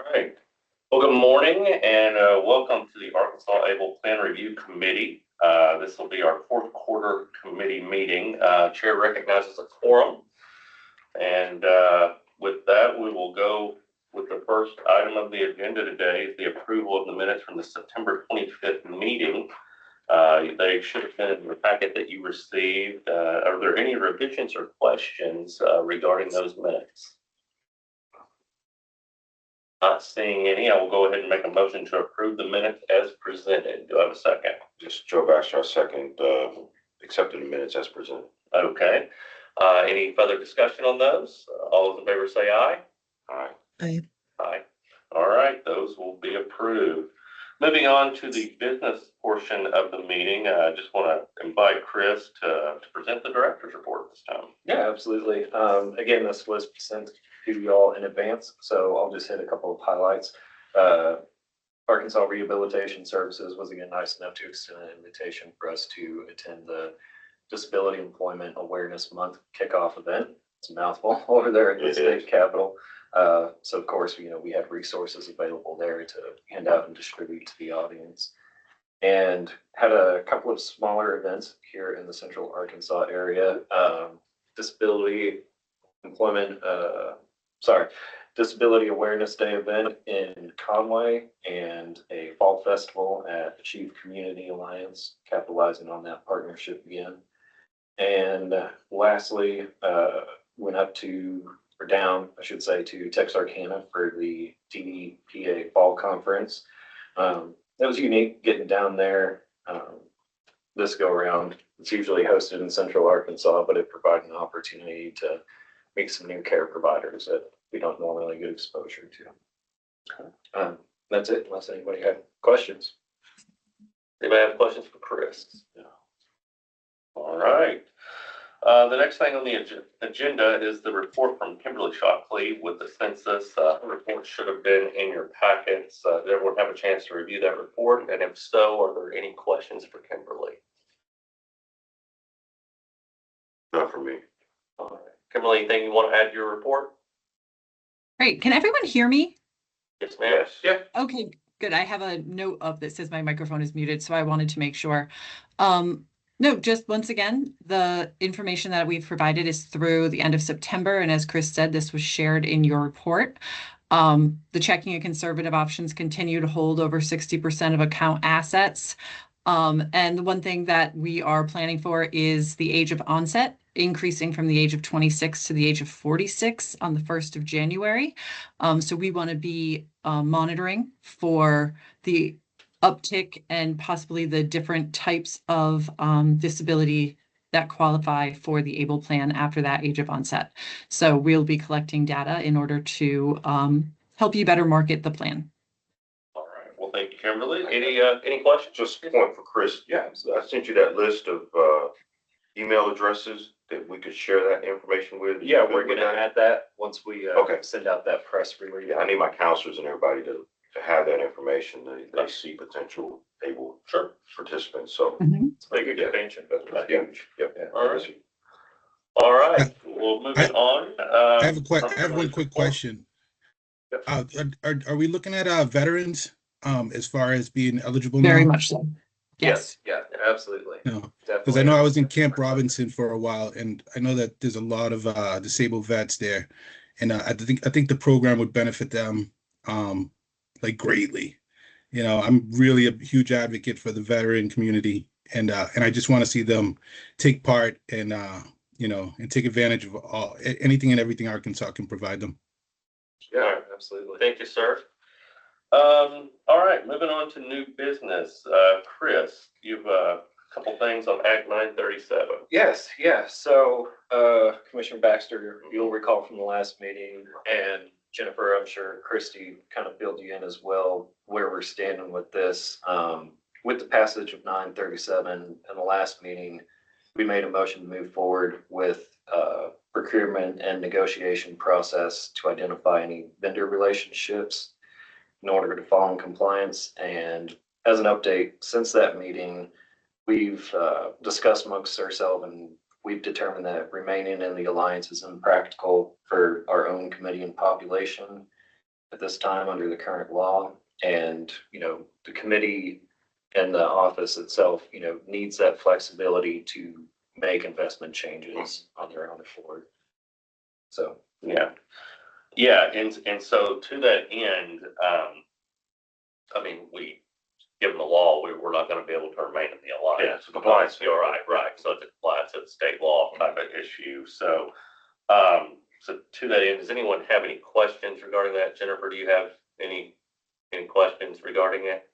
right. Well, good morning and welcome to the Arkansas Able Plan Review Committee. This will be our fourth quarter committee meeting. Chair recognizes a quorum. And with that, we will go with the first item of the agenda today, is the approval of the minutes from the September 25th meeting. They should have been in the packet that you received. Are there any revisions or questions regarding those minutes? Not seeing any, I will go ahead and make a motion to approve the minutes as presented. Do I have a second? Just Joe Baxter, second, accepting the minutes as presented. Okay. Any further discussion on those? All those in favor say aye. Aye. Aye. Aye. All right, those will be approved. Moving on to the business portion of the meeting, I just want to invite Chris to present the director's report this time. Yeah, absolutely. Again, this was sent to y'all in advance, so I'll just hit a couple of highlights. Arkansas Rehabilitation Services was again nice enough to extend an invitation for us to attend the Disability Employment Awareness Month kickoff event. It's a mouthful over there at the state capitol. So of course, we had resources available there to hand out and distribute to the audience, and had a couple of smaller events here in the Central Arkansas area. Disability Awareness Day event in Conway, and a fall festival at Achieve Community Alliance, capitalizing on that partnership again. And lastly, went down to Texarkana for the DDPA Fall Conference. That was unique getting down there. This go around, it's usually hosted in Central Arkansas, but it provided an opportunity to meet some new care providers that we don't normally get exposure to. That's it, unless anybody had questions. Anybody have questions for Chris? No. All right. The next thing on the agenda is the report from Kimberly Shockley with the census. The report should have been in your packets. Did everyone have a chance to review that report? And if so, are there any questions for Kimberly? Not for me. All right. Kimberly, anything you want to add to your report? Great. Can everyone hear me? Yes, ma'am. Yeah. Okay, good. I have a note up that says my microphone is muted, so I wanted to make sure. No, just once again, the information that we've provided is through the end of September. And as Chris said, this was shared in your report. The checking and conservative options continue to hold over 60% of account assets. And the one thing that we are planning for is the age of onset increasing from the age of 26 to the age of 46 on the 1st of January. So we want to be monitoring for the uptick and possibly the different types of disability that qualify for the ABLE plan after that age of onset. So we'll be collecting data in order to help you better market the plan. All right. Well, thank you, Kimberly. Any questions? Just a point for Chris. Yeah, I sent you that list of email addresses that we could share that information with. Yeah, we're going to add that once we Okay. send out that press release. Yeah, I need my counselors and everybody to have that information. They see potential able participants. So It's a big expansion, but that's huge. Yep. Yeah. All right. All right. Well, moving on. I have one quick question. Are we looking at veterans as far as being eligible now? Very much so. Yes. Yeah, absolutely. No, because I know I was in Camp Robinson for a while, and I know that there's a lot of disabled vets there, and I think the program would benefit them like greatly. I'm really a huge advocate for the veteran community, and I just want to see them take part and and take advantage of anything and everything Arkansas can provide them. Yeah, absolutely. Thank you, sir. All right, moving on to new business. Chris, you've a couple things on Act 937. Yes, yeah. So, Commissioner Baxter, you'll recall from the last meeting, and Jennifer, I'm sure Christy kind of filled you in as well, where we're standing with this. With the passage of 937 in the last meeting, we made a motion to move forward with procurement and negotiation process to identify any vendor relationships in order to fall in compliance. And as an update, since that meeting, we've discussed amongst ourselves, and we've determined that remaining in the alliance is impractical for our own committee and population. at this time under the current law. And, you know, the committee and the office itself, you know, needs that flexibility to make investment changes on their own accord. So, Yeah. Yeah, and so to that end, I mean, given the law, we're not gonna be able to remain in the alliance. Yeah, it's a compliance thing. You're right, so it's a compliance of the state law type of issue, so, so to that end, does anyone have any questions regarding that? Jennifer, do you have any questions regarding it?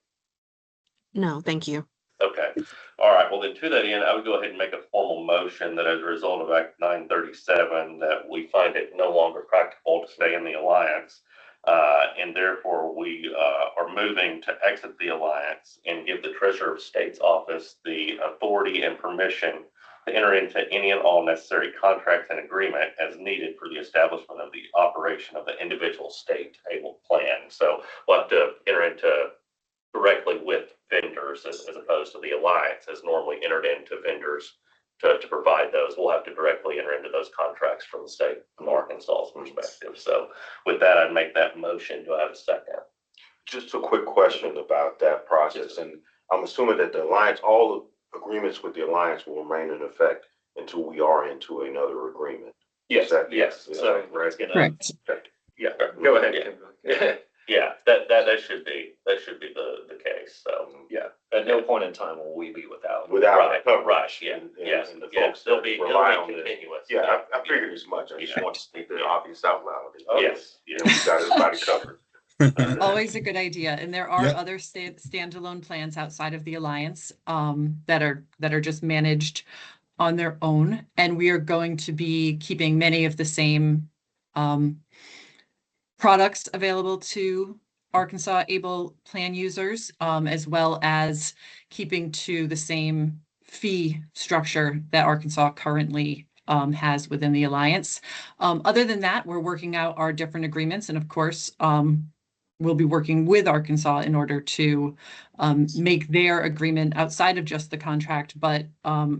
No, thank you. Okay, all right, well then to that end, I would go ahead and make a formal motion that as a result of Act 937, that we find it no longer practical to stay in the alliance. And therefore we are moving to exit the alliance and give the Treasurer of State's office the authority and permission to enter into any and all necessary contracts and agreement as needed for the establishment of the operation of the individual state able plan. So we'll have to enter into directly with vendors as opposed to the alliance has normally entered into vendors to provide those. We'll have to directly enter into those contracts from the state from Arkansas's perspective. So with that, I'd make that motion. Do I have a second? Just a quick question about that process, and I'm assuming that the alliance, all the agreements with the alliance will remain in effect until we are into another agreement. yes, Is that- yes. is So, that right? Correct. Yeah, go ahead. Yeah. Kimberly. Yeah, that should be the case. So Yeah, at no point in time will we be without. Without right, coverage. right, yeah, and yes, the yeah. folks It'll that be rely on this. continuous. Yeah, I figured as much. I just Yeah. want to state the obvious out loud. Yes, Yeah, yes. we got everybody covered. Always a good idea. And there are Yep. other standalone plans outside of the alliance that are just managed on their own. And we are going to be keeping many of the same products available to Arkansas Able Plan users, as well as keeping to the same fee structure that Arkansas currently has within the alliance. Other than that, we're working out our different agreements, and of course, we'll be working with Arkansas in order to make their agreement outside of just the contract, but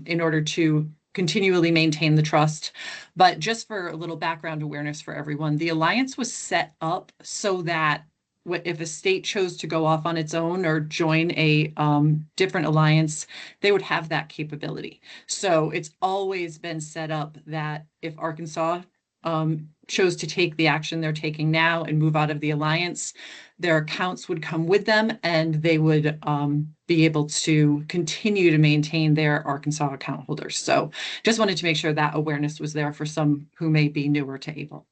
in order to continually maintain the trust. But just for a little background awareness for everyone, the alliance was set up so that if a state chose to go off on its own or join a different alliance, they would have that capability. So it's always been set up that if Arkansas chose to take the action they're taking now and move out of the alliance, their accounts would come with them and they would be able to continue to maintain their Arkansas account holders. So just wanted to make sure that awareness was there for some who may be newer to Able.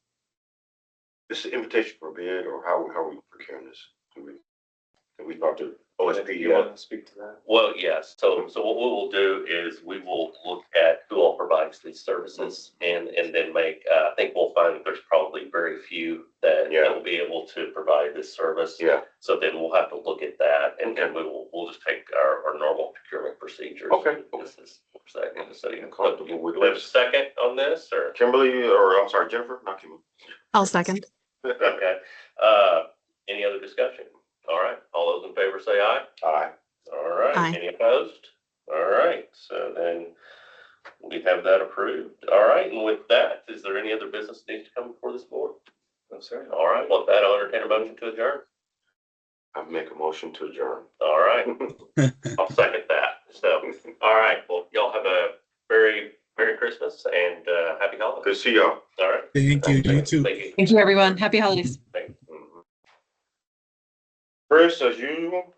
This is an invitation for bid, or how are we procuring this? Can we talk to OSP? You want to speak to that? Well, yes. So what we will do is we will look at who all provides these services and then make, I think we'll find that there's probably very few that will be able to provide this service. Yeah. So then we'll have to look at that and we'll just take our normal procurement procedures. Okay. This is, so I'm comfortable with do we have a this. second on this or? Kimberly, or I'm sorry, Jennifer, not Kimberly. I'll second. Okay. Any other discussion? All right. All those in favor say aye. Aye. All right. Aye. Any opposed? All right. So then we have that approved. All right. And with that, is there any other business that needs to come before this board? No, sir. All right. With that, I'll entertain a motion to adjourn. I make a motion to adjourn. All right. I'll second that. So, all right. Well, y'all have a very Merry Christmas and happy holidays. Good to see y'all. All right. Thank you. You too. Thank you. Thank you, everyone. Happy holidays. Chris, as usual.